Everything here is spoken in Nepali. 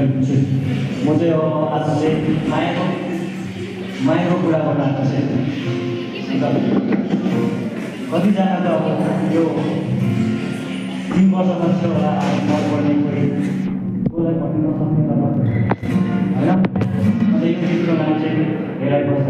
गरिदिन्छु म चाहिँ आज चाहिँ मायाको कुरा गर्न आएको चाहिँ कतिजना त अब यो 3 वर्षपछि होला मन पर्ने कोही कसलाई भन्नु नसक्ने त होइन अन्त यो गीतको नाम चाहिँ हेराइबस्छ